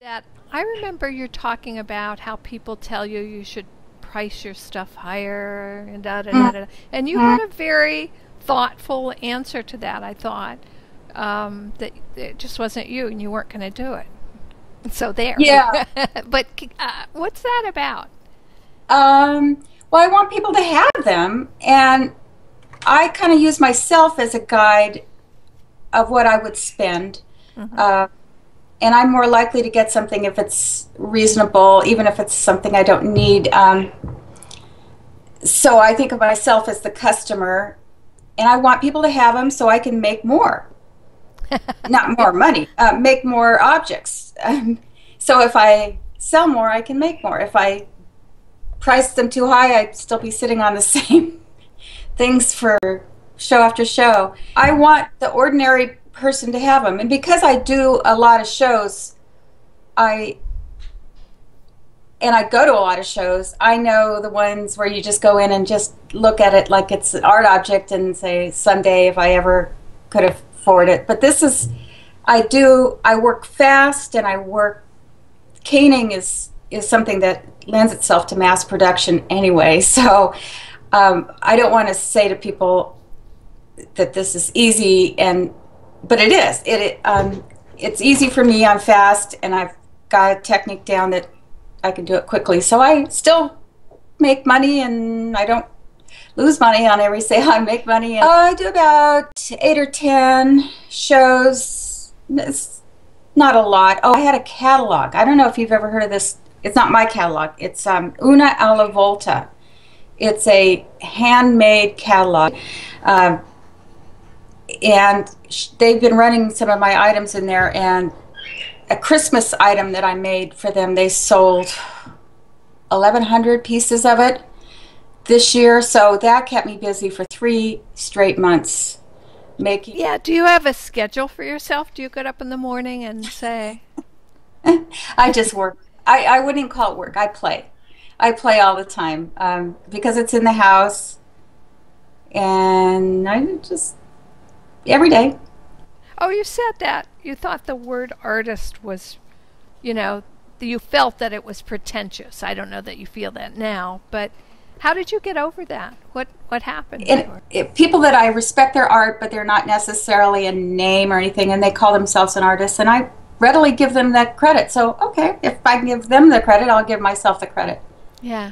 That I remember you talking about how people tell you you should price your stuff higher and da da da da. And you had a very thoughtful answer to that. I thought that it just wasn't you, and you weren't going to do it. So there. Yeah. But what's that about? Well, I want people to have them, and I kind of use myself as a guide of what I would spend. Hmm. Uh, and I'm more likely to get something if it's reasonable, even if it's something I don't need. So I think of myself as the customer, and I want people to have them so I can make more. Not more money, make more objects. So if I sell more, I can make more. If I price them too high, I'd still be sitting on the same things for show after show. I want the ordinary person to have them. And because I do a lot of shows, I go to a lot of shows, I know the ones where you just go in and just look at it like it's an art object and say, someday if I ever could afford it. But this is, I work fast, and caning is something that lends itself to mass production anyway. So I don't want to say to people that this is easy, but it is. It's easy for me. I'm fast, and I've got a technique down that I can do it quickly. So I still make money, and I don't lose money on every sale. I make money. And I do about 8 or 10 shows. It's not a lot. Oh, I had a catalog. I don't know if you've ever heard of this. It's not my catalog. It's Una alla Volta. It's a handmade catalog. And they've been running some of my items in there, and a Christmas item that I made for them, they sold 1,100 pieces of it this year, so that kept me busy for 3 straight months making. Yeah, do you have a schedule for yourself? Do you get up in the morning and say, I just work. I wouldn't even call it work. I play all the time, because it's in the house, and I just every day. oh, you said that you thought the word artist was, you know, you felt that it was pretentious. I don't know that you feel that now, but how did you get over that? What happened? People that I respect their art, but they're not necessarily a name or anything, and they call themselves an artist, and I readily give them that credit. So, okay, if I can give them the credit, I'll give myself the credit. Yeah.